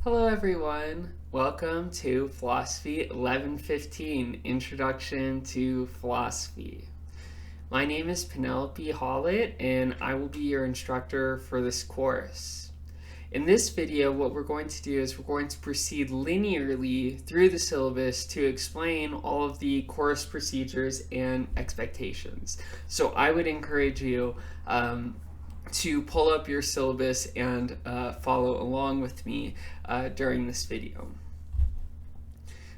Hello everyone, welcome to Philosophy 1115, Introduction to Philosophy. My name is Penelope Hollett and I will be your instructor for this course. In this video, what we're going to do is we're going to proceed linearly through the syllabus to explain all of the course procedures and expectations. So I would encourage you to pull up your syllabus and follow along with me during this video.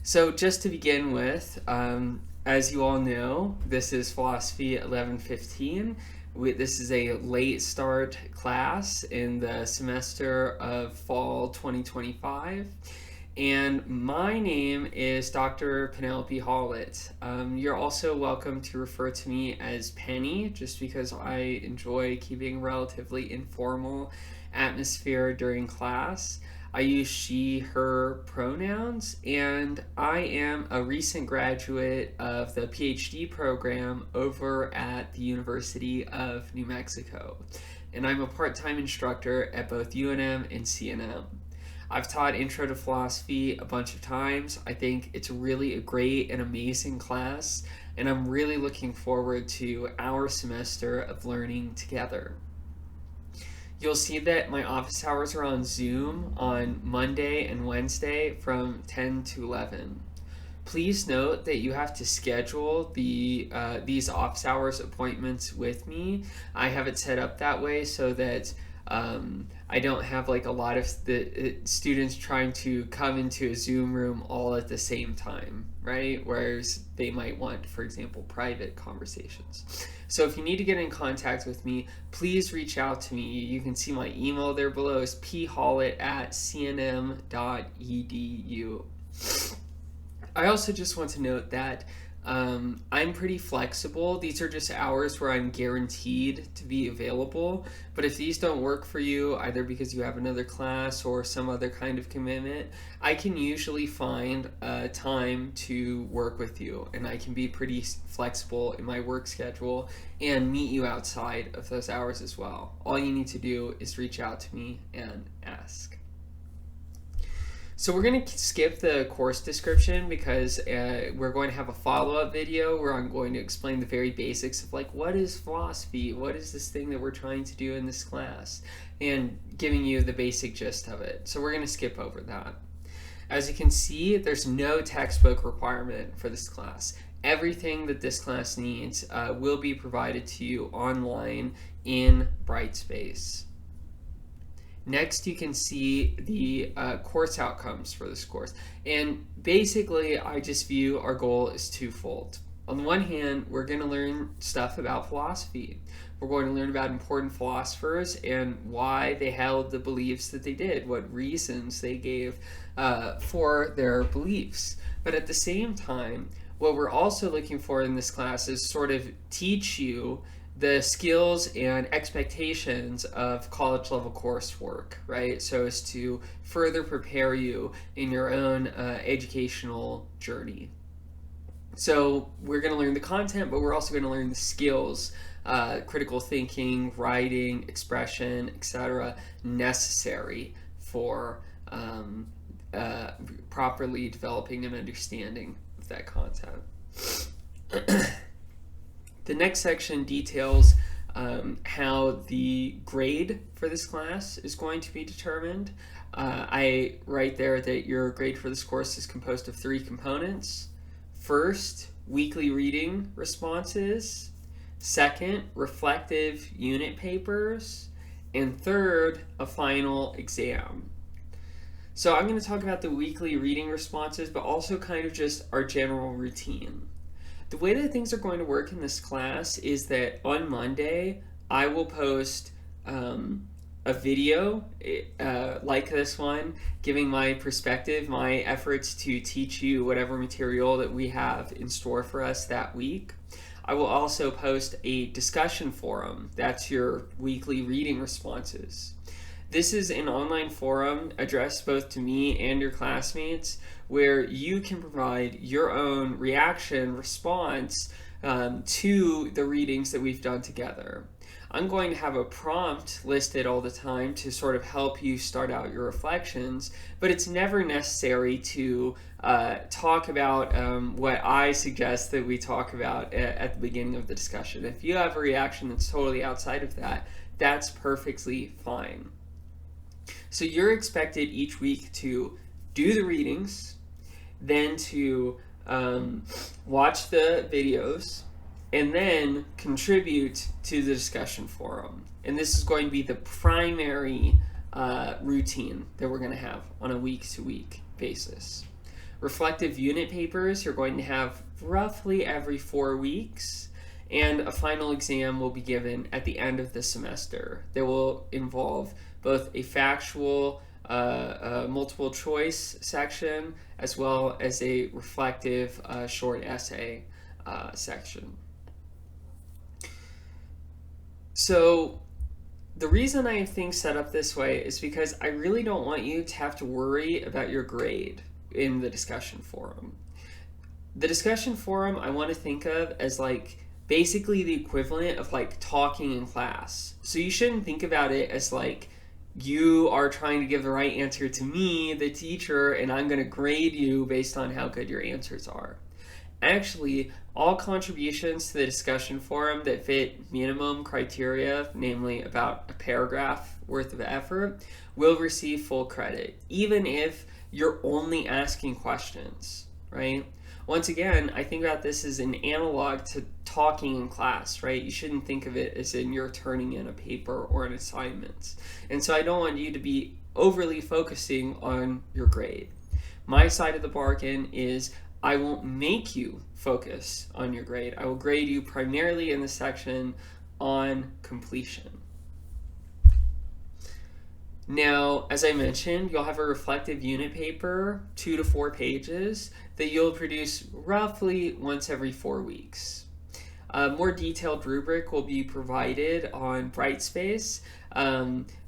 So just to begin with, as you all know, this is Philosophy 1115. This is a late start class in the semester of fall 2025. And my name is Dr. Penelope Hollett. You're also welcome to refer to me as Penny, just because I enjoy keeping a relatively informal atmosphere during class. I use she, her pronouns, and I am a recent graduate of the PhD program over at the University of New Mexico. And I'm a part-time instructor at both UNM and CNM. I've taught Intro to Philosophy a bunch of times. I think it's really a great and amazing class, and I'm really looking forward to our semester of learning together. You'll see that my office hours are on Zoom on Monday and Wednesday from 10 to 11. Please note that you have to schedule these office hours appointments with me. I have it set up that way so that I don't have like a lot of the students trying to come into a Zoom room all at the same time, right? Whereas they might want, for example, private conversations. So if you need to get in contact with me, please reach out to me. You can see my email there below is phollett@cnm.edu. I also just want to note that I'm pretty flexible. These are just hours where I'm guaranteed to be available. But if these don't work for you, either because you have another class or some other kind of commitment, I can usually find a time to work with you. And I can be pretty flexible in my work schedule and meet you outside of those hours as well. All you need to do is reach out to me and ask. So we're going to skip the course description because we're going to have a follow-up video where I'm going to explain the very basics of like, what is philosophy? What is this thing that we're trying to do in this class? And giving you the basic gist of it. So we're going to skip over that. As you can see, there's no textbook requirement for this class. Everything that this class needs will be provided to you online in Brightspace. Next, you can see the course outcomes for this course. And basically, I just view our goal as twofold. On the one hand, we're going to learn stuff about philosophy. We're going to learn about important philosophers and why they held the beliefs that they did, what reasons they gave for their beliefs. But at the same time, what we're also looking for in this class is sort of teach you the skills and expectations of college level coursework, right? So as to further prepare you in your own educational journey. So we're going to learn the content, but we're also going to learn the skills, critical thinking, writing, expression, etc., necessary for properly developing an understanding of that content. The next section details how the grade for this class is going to be determined. I write there that your grade for this course is composed of 3 components. First, weekly reading responses. Second, reflective unit papers. And third, a final exam. So I'm going to talk about the weekly reading responses, but also kind of just our general routine. The way that things are going to work in this class is that on Monday, I will post a video like this one, giving my perspective, my efforts to teach you whatever material that we have in store for us that week. I will also post a discussion forum. That's your weekly reading responses. This is an online forum addressed both to me and your classmates where you can provide your own reaction, response to the readings that we've done together. I'm going to have a prompt listed all the time to sort of help you start out your reflections, but it's never necessary to talk about what I suggest that we talk about at the beginning of the discussion. If you have a reaction that's totally outside of that, that's perfectly fine. So you're expected each week to do the readings, then to watch the videos, and then contribute to the discussion forum. And this is going to be the primary routine that we're going to have on a week-to-week basis. Reflective unit papers you're going to have roughly every 4 weeks, and a final exam will be given at the end of the semester that will involve both a factual multiple choice section as well as a reflective short essay section. So the reason I have things set up this way is because I really don't want you to have to worry about your grade in the discussion forum. The discussion forum I want to think of as like basically the equivalent of like talking in class. So you shouldn't think about it as like you are trying to give the right answer to me, the teacher, and I'm going to grade you based on how good your answers are. Actually, all contributions to the discussion forum that fit minimum criteria, namely about a paragraph worth of effort, will receive full credit, even if you're only asking questions, right? Once again, I think about this as an analog to talking in class, right? You shouldn't think of it as in you're turning in a paper or an assignment. And so I don't want you to be overly focusing on your grade. My side of the bargain is I won't make you focus on your grade. I will grade you primarily in the section on completion. Now, as I mentioned, you'll have a reflective unit paper, 2 to 4 pages, that you'll produce roughly once every 4 weeks. A more detailed rubric will be provided on Brightspace,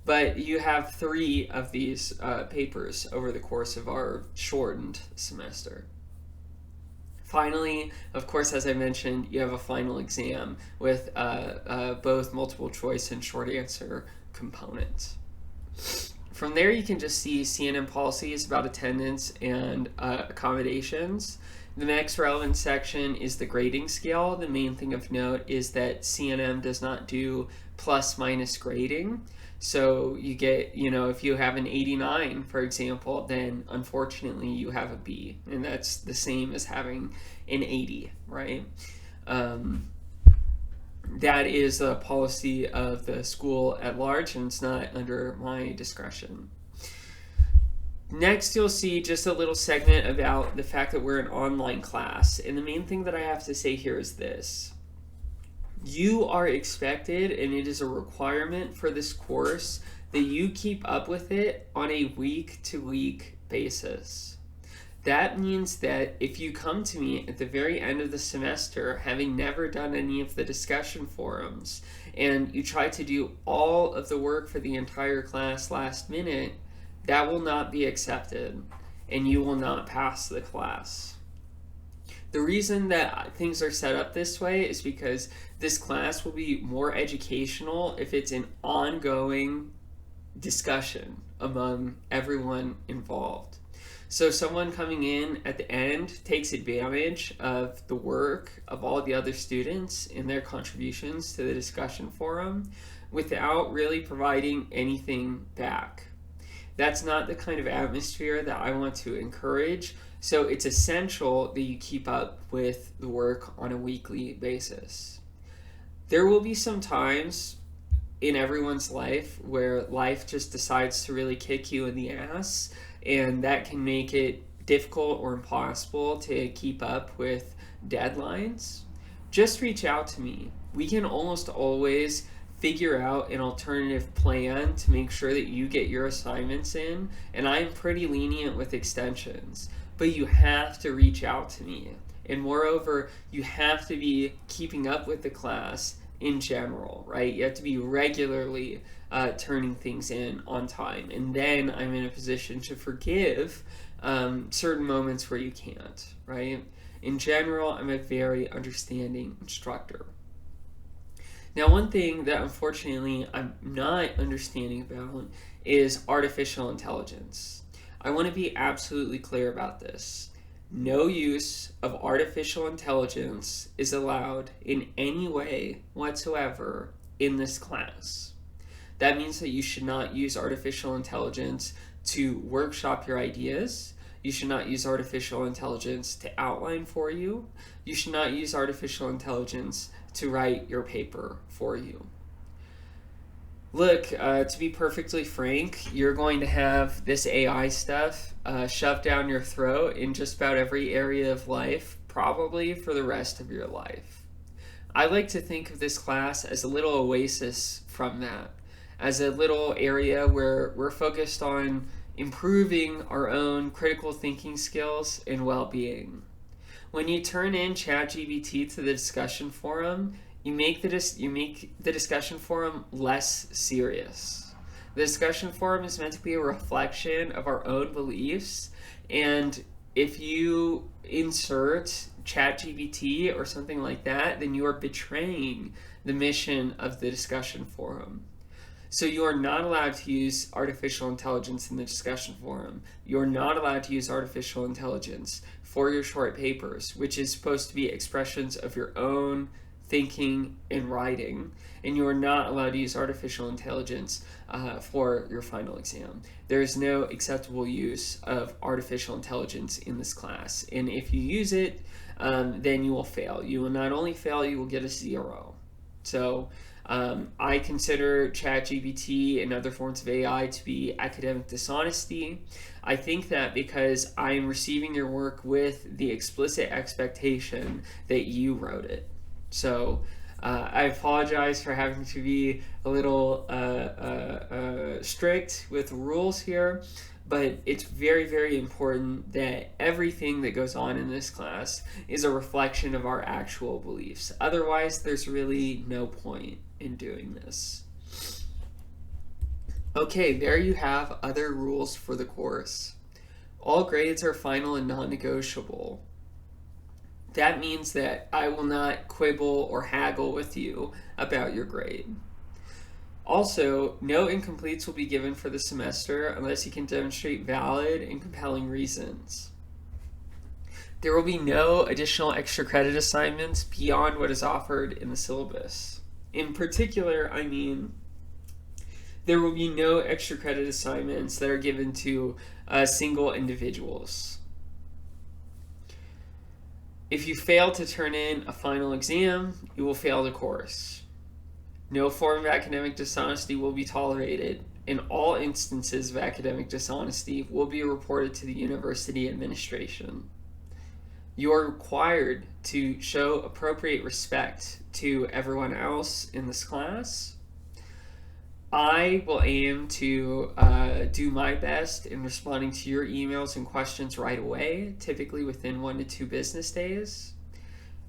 but you have 3 of these papers over the course of our shortened semester. Finally, of course, as I mentioned, you have a final exam with both multiple choice and short answer components. From there, you can just see CNM policies about attendance and accommodations. The next relevant section is the grading scale. The main thing of note is that CNM does not do plus minus grading. So you get, if you have an 89, for example, then unfortunately you have a B. And that's the same as having an 80, right? That is a policy of the school at large, and it's not under my discretion. Next, you'll see just a little segment about the fact that we're an online class. And the main thing that I have to say here is this. You are expected, and it is a requirement for this course, that you keep up with it on a week-to-week basis. That means that if you come to me at the very end of the semester, having never done any of the discussion forums, and you try to do all of the work for the entire class last minute, that will not be accepted, and you will not pass the class. The reason that things are set up this way is because this class will be more educational if it's an ongoing discussion among everyone involved. So someone coming in at the end takes advantage of the work of all the other students and their contributions to the discussion forum without really providing anything back. That's not the kind of atmosphere that I want to encourage, so it's essential that you keep up with the work on a weekly basis. There will be some times in everyone's life where life just decides to really kick you in the ass, and that can make it difficult or impossible to keep up with deadlines. Just reach out to me. We can almost always figure out an alternative plan to make sure that you get your assignments in, and I'm pretty lenient with extensions, but you have to reach out to me. And moreover, you have to be keeping up with the class in general, right? You have to be regularly turning things in on time, and then I'm in a position to forgive certain moments where you can't, right? In general, I'm a very understanding instructor. Now, one thing that unfortunately I'm not understanding about is artificial intelligence. I want to be absolutely clear about this. No use of artificial intelligence is allowed in any way whatsoever in this class. That means that you should not use artificial intelligence to workshop your ideas. You should not use artificial intelligence to outline for you. You should not use artificial intelligence to write your paper for you. Look, to be perfectly frank, you're going to have this AI stuff shoved down your throat in just about every area of life, probably for the rest of your life. I like to think of this class as a little oasis from that, as a little area where we're focused on improving our own critical thinking skills and well-being. When you turn in ChatGPT to the discussion forum, you make the discussion forum less serious. The discussion forum is meant to be a reflection of our own beliefs, and if you insert ChatGPT or something like that, then you are betraying the mission of the discussion forum. So you are not allowed to use artificial intelligence in the discussion forum. You are not allowed to use artificial intelligence for your short papers, which is supposed to be expressions of your own thinking and writing. And you are not allowed to use artificial intelligence for your final exam. There is no acceptable use of artificial intelligence in this class. And if you use it, then you will fail. You will not only fail, you will get a 0. So I consider ChatGPT and other forms of AI to be academic dishonesty. I think that because I am receiving your work with the explicit expectation that you wrote it. So I apologize for having to be a little strict with rules here, but it's very, very important that everything that goes on in this class is a reflection of our actual beliefs. Otherwise, there's really no point in doing this. Okay, there you have other rules for the course. All grades are final and non-negotiable. That means that I will not quibble or haggle with you about your grade. Also, no incompletes will be given for the semester unless you can demonstrate valid and compelling reasons. There will be no additional extra credit assignments beyond what is offered in the syllabus. In particular, I mean, there will be no extra credit assignments that are given to single individuals. If you fail to turn in a final exam, you will fail the course. No form of academic dishonesty will be tolerated, and all instances of academic dishonesty will be reported to the university administration. You are required to show appropriate respect to everyone else in this class. I will aim to do my best in responding to your emails and questions right away, typically within 1 to 2 business days.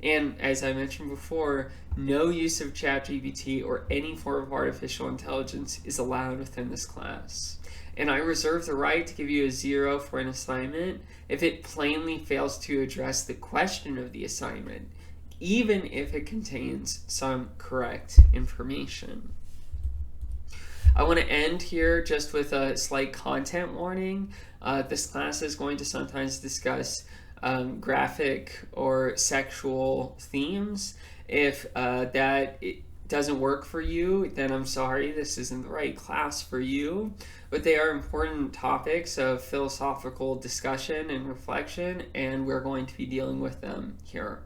And as I mentioned before, no use of ChatGPT or any form of artificial intelligence is allowed within this class. And I reserve the right to give you a 0 for an assignment if it plainly fails to address the question of the assignment, even if it contains some correct information. I want to end here just with a slight content warning. This class is going to sometimes discuss graphic or sexual themes. If that doesn't work for you, then I'm sorry, this isn't the right class for you. But they are important topics of philosophical discussion and reflection, and we're going to be dealing with them here.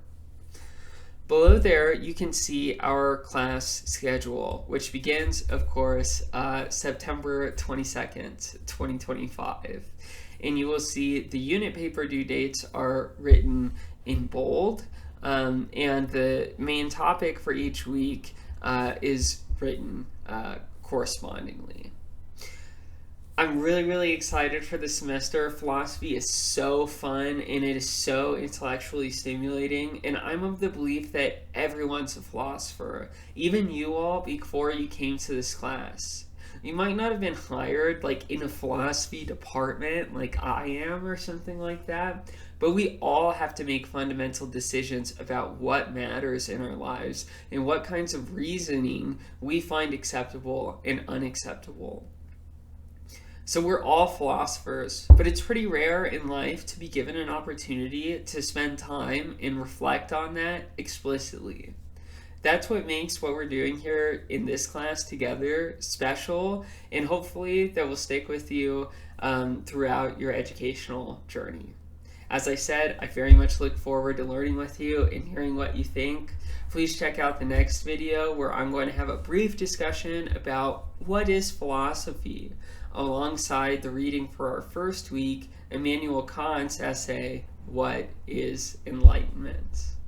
Below there, you can see our class schedule, which begins, of course, September 22nd, 2025. And you will see the unit paper due dates are written in bold, and the main topic for each week is written correspondingly. I'm really, really excited for the semester. Philosophy is so fun and it is so intellectually stimulating, and I'm of the belief that everyone's a philosopher, even you all before you came to this class. You might not have been hired like in a philosophy department like I am or something like that, but we all have to make fundamental decisions about what matters in our lives and what kinds of reasoning we find acceptable and unacceptable. So we're all philosophers, but it's pretty rare in life to be given an opportunity to spend time and reflect on that explicitly. That's what makes what we're doing here in this class together special, and hopefully that will stick with you throughout your educational journey. As I said, I very much look forward to learning with you and hearing what you think. Please check out the next video where I'm going to have a brief discussion about what is philosophy, alongside the reading for our first week, Immanuel Kant's essay, What is Enlightenment?